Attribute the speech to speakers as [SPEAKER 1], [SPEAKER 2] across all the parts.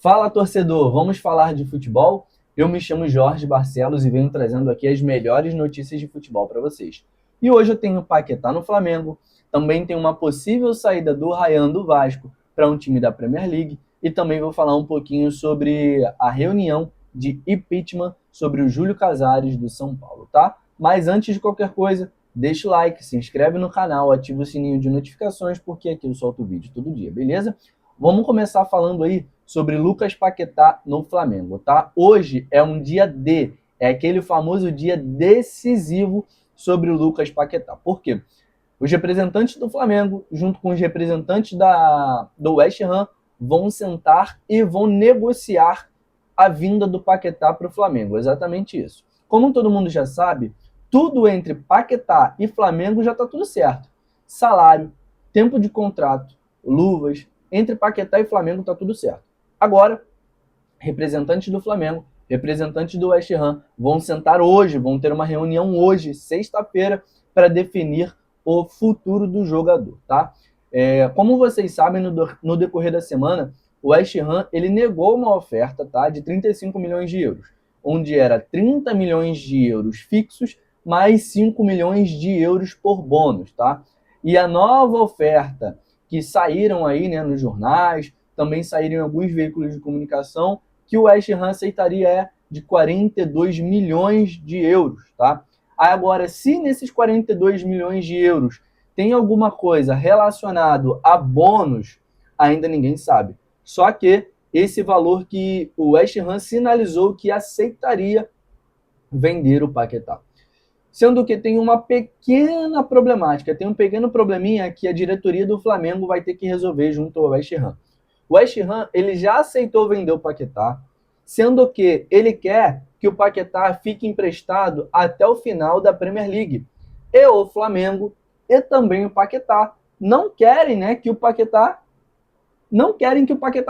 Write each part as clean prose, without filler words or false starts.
[SPEAKER 1] Fala, torcedor! Vamos falar de futebol? Eu me chamo Jorge Barcelos e venho trazendo aqui as melhores notícias de futebol para vocês. E hoje eu tenho o Paquetá no Flamengo, também tem uma possível saída do Ryan do Vasco para um time da Premier League e também vou falar um pouquinho sobre a reunião de impeachment sobre o Júlio Casares do São Paulo, tá? Mas antes de qualquer coisa, deixa o like, se inscreve no canal, ativa o sininho de notificações porque aqui eu solto vídeo todo dia, beleza? Vamos começar falando aí sobre Lucas Paquetá no Flamengo, tá? Hoje é um dia D, é aquele famoso dia decisivo sobre o Lucas Paquetá. Por quê? Os representantes do Flamengo, junto com os representantes do West Ham, vão sentar e vão negociar a vinda do Paquetá para o Flamengo. Exatamente isso. Como todo mundo já sabe, tudo entre Paquetá e Flamengo já está tudo certo. Salário, tempo de contrato, luvas, entre Paquetá e Flamengo está tudo certo. Agora, representantes do Flamengo, representantes do West Ham vão sentar hoje, vão ter uma reunião hoje, sexta-feira, para definir o futuro do jogador, tá? Como vocês sabem, no decorrer da semana, o West Ham ele negou uma oferta, tá, de 35 milhões de euros, onde era 30 milhões de euros fixos, mais 5 milhões de euros por bônus, tá? E a nova oferta que saíram aí, né, nos jornais, também saíram em alguns veículos de comunicação, que o West Ham aceitaria de 42 milhões de euros, tá? Agora, se nesses 42 milhões de euros tem alguma coisa relacionado a bônus, ainda ninguém sabe. Só que esse valor que o West Ham sinalizou que aceitaria vender o Paquetá. Sendo que tem uma pequena problemática, tem um pequeno probleminha que a diretoria do Flamengo vai ter que resolver junto ao West Ham. O West Ham ele já aceitou vender o Paquetá, sendo que ele quer que o Paquetá fique emprestado até o final da Premier League. E o Flamengo e também o Paquetá não querem, né, que o Paquetá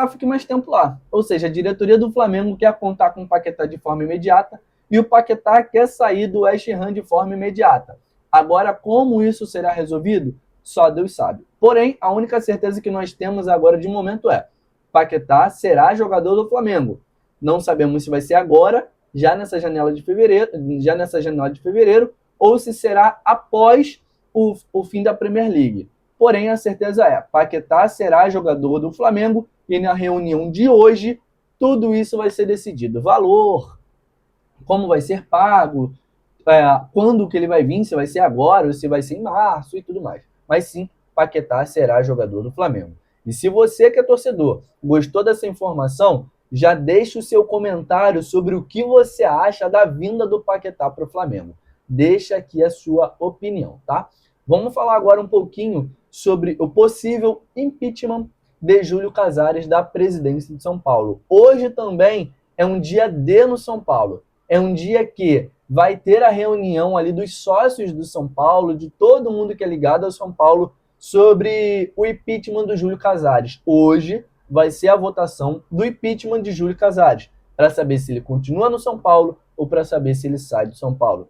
[SPEAKER 1] fique mais tempo lá. Ou seja, a diretoria do Flamengo quer contar com o Paquetá de forma imediata e o Paquetá quer sair do West Ham de forma imediata. Agora, como isso será resolvido? Só Deus sabe. Porém, a única certeza que nós temos agora de momento é: Paquetá será jogador do Flamengo. Não sabemos se vai ser agora, já nessa janela de fevereiro, ou se será após o fim da Premier League. Porém, a certeza é: Paquetá será jogador do Flamengo e na reunião de hoje tudo isso vai ser decidido. Valor, como vai ser pago, quando que ele vai vir, se vai ser agora ou se vai ser em março e tudo mais. Mas sim, Paquetá será jogador do Flamengo. E se você que é torcedor gostou dessa informação, já deixa o seu comentário sobre o que você acha da vinda do Paquetá para o Flamengo. Deixa aqui a sua opinião, tá? Vamos falar agora um pouquinho sobre o possível impeachment de Júlio Casares da presidência de São Paulo. Hoje também é um dia D no São Paulo. É um dia que vai ter a reunião ali dos sócios do São Paulo, de todo mundo que é ligado ao São Paulo, sobre o impeachment do Júlio Casares. Hoje vai ser a votação do impeachment de Júlio Casares, para saber se ele continua no São Paulo ou para saber se ele sai do São Paulo.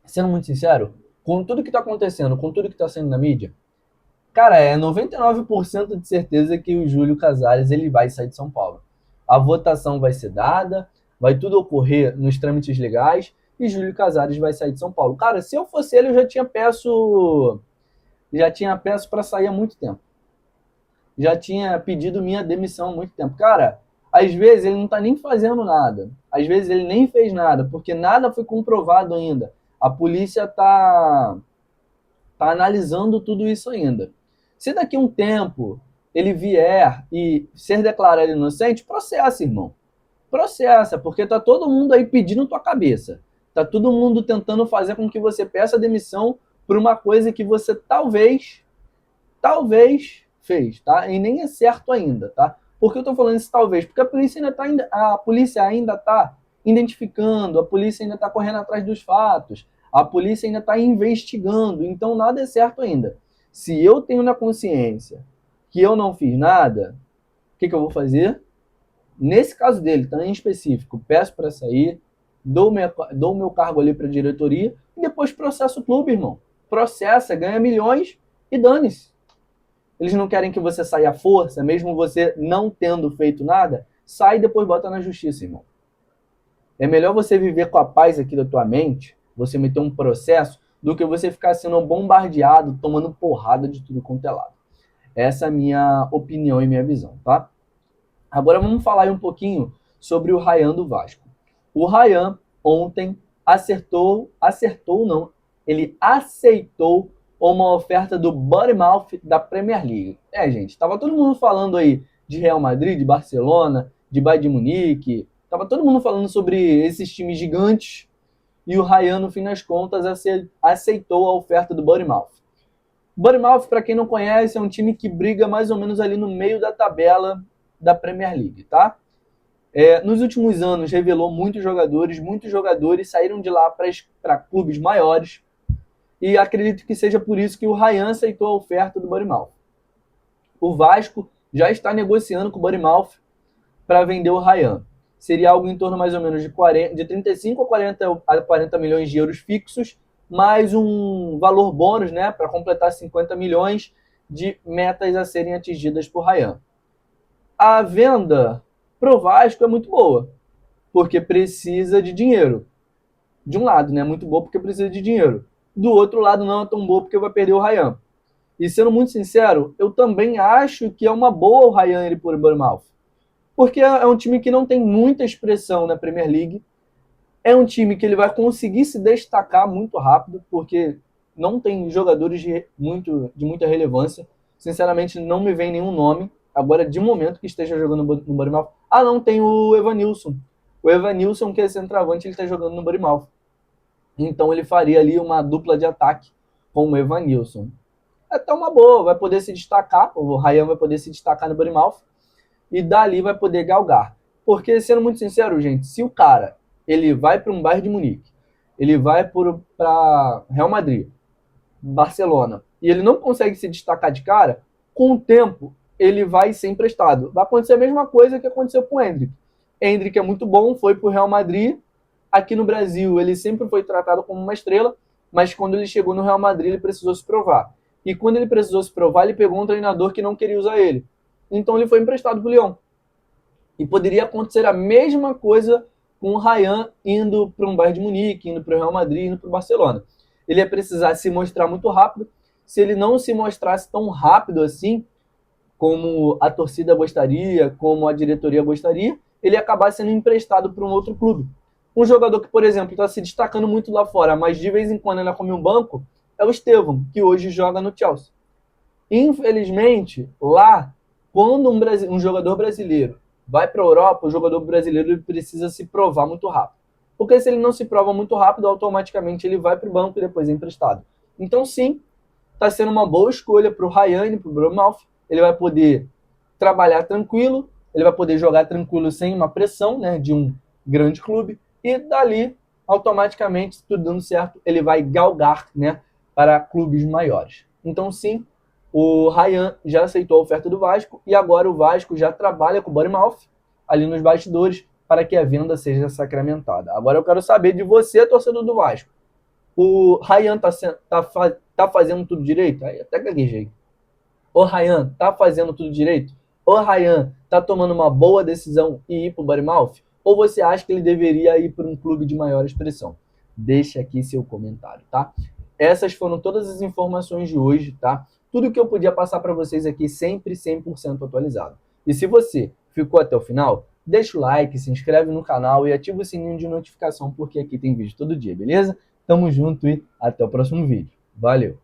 [SPEAKER 1] Sendo muito sincero, com tudo que está acontecendo, com tudo que está sendo na mídia, cara, é 99% de certeza que o Júlio Casares ele vai sair de São Paulo. A votação vai ser dada, vai tudo ocorrer nos trâmites legais e Júlio Casares vai sair de São Paulo. Cara, se eu fosse ele, eu já tinha peço para sair há muito tempo. Já tinha pedido minha demissão há muito tempo. Cara, às vezes ele não está nem fazendo nada. Às vezes ele nem fez nada, porque nada foi comprovado ainda. A polícia tá analisando tudo isso ainda. Se daqui a um tempo ele vier e ser declarado inocente, processa, irmão. Processa, porque tá todo mundo aí pedindo tua cabeça. Tá todo mundo tentando fazer com que você peça demissão por uma coisa que você talvez fez, tá? E nem é certo ainda, tá? Por que eu tô falando isso talvez? Porque a polícia ainda tá identificando, a polícia ainda tá correndo atrás dos fatos, a polícia ainda tá investigando, então nada é certo ainda. Se eu tenho na consciência que eu não fiz nada, o que eu vou fazer? Nesse caso dele, tá, em específico, peço para sair, dou o meu cargo ali para a diretoria e depois processo o clube, irmão. Processa, ganha milhões e dane-se. Eles não querem que você saia à força, mesmo você não tendo feito nada. sai e depois bota na justiça, irmão. É melhor você viver com a paz aqui da tua mente, você meter um processo, do que você ficar sendo bombardeado, tomando porrada de tudo quanto é lado. Essa é a minha opinião e minha visão, tá? Agora vamos falar aí um pouquinho sobre o Ryan do Vasco. O Ryan ontem ele aceitou uma oferta do Bournemouth da Premier League. Gente, tava todo mundo falando aí de Real Madrid, de Barcelona, de Bayern de Munique, tava todo mundo falando sobre esses times gigantes, e o Ryan, no fim das contas, aceitou a oferta do Bournemouth. Bournemouth, para quem não conhece, é um time que briga mais ou menos ali no meio da tabela da Premier League, tá? Nos últimos anos revelou muitos jogadores saíram de lá para clubes maiores, e acredito que seja por isso que o Ryan aceitou a oferta do Bournemouth. O Vasco já está negociando com o Bournemouth para vender o Ryan. Seria algo em torno mais ou menos de 35 a 40 milhões de euros fixos, mais um valor bônus, né, para completar 50 milhões de metas a serem atingidas por Ryan. A venda pro Vasco é muito boa, porque precisa de dinheiro. De um lado, né, muito boa porque precisa de dinheiro. Do outro lado, não é tão boa porque vai perder o Ryan. E sendo muito sincero, eu também acho que é uma boa o Ryan ir por Bournemouth. Porque é um time que não tem muita expressão na Premier League. É um time que ele vai conseguir se destacar muito rápido, porque não tem jogadores de muita relevância. Sinceramente, não me vem nenhum nome, agora de momento, que esteja jogando no Bournemouth. Não, tem o Evanilson. O Evanilson, que é centroavante, ele está jogando no Bournemouth. Então ele faria ali uma dupla de ataque com o Evanilson. É até uma boa, vai poder se destacar, o Ryan vai poder se destacar no Bournemouth, e dali vai poder galgar. Porque, sendo muito sincero, gente, se o cara ele vai para um Bayern de Munique, ele vai para Real Madrid, Barcelona, e ele não consegue se destacar de cara, com o tempo ele vai ser emprestado. Vai acontecer a mesma coisa que aconteceu com o Endrick. Endrick é muito bom, foi para o Real Madrid. Aqui no Brasil ele sempre foi tratado como uma estrela, mas quando ele chegou no Real Madrid ele precisou se provar. E quando ele precisou se provar, ele pegou um treinador que não queria usar ele. Então ele foi emprestado para o Lyon. E poderia acontecer a mesma coisa com o Ryan indo para um Bayern de Munique, indo para o Real Madrid, indo para o Barcelona. Ele ia precisar se mostrar muito rápido. Se ele não se mostrasse tão rápido assim, como a torcida gostaria, como a diretoria gostaria, ele ia acabar sendo emprestado para um outro clube. Um jogador que, por exemplo, está se destacando muito lá fora, mas de vez em quando ainda come um banco, é o Estevão, que hoje joga no Chelsea. Infelizmente, lá, quando um jogador brasileiro vai para a Europa, o jogador brasileiro precisa se provar muito rápido. Porque se ele não se prova muito rápido, automaticamente ele vai para o banco e depois é emprestado. Então, sim, está sendo uma boa escolha para o Ryan e para o Bournemouth. Ele vai poder trabalhar tranquilo, ele vai poder jogar tranquilo sem uma pressão, né, de um grande clube. E dali, automaticamente, se tudo dando certo, ele vai galgar, né, para clubes maiores. Então, sim, o Ryan já aceitou a oferta do Vasco e agora o Vasco já trabalha com o Bournemouth ali nos bastidores para que a venda seja sacramentada. Agora eu quero saber de você, torcedor do Vasco. O Ryan tá fazendo tudo direito? Aí até gaguejei. O Ryan tá fazendo tudo direito? O Ryan tá tomando uma boa decisão e ir para o Bournemouth? Ou você acha que ele deveria ir para um clube de maior expressão? Deixa aqui seu comentário, tá? Essas foram todas as informações de hoje, tá? Tudo que eu podia passar para vocês aqui sempre 100% atualizado. E se você ficou até o final, deixa o like, se inscreve no canal e ativa o sininho de notificação, porque aqui tem vídeo todo dia, beleza? Tamo junto e até o próximo vídeo. Valeu!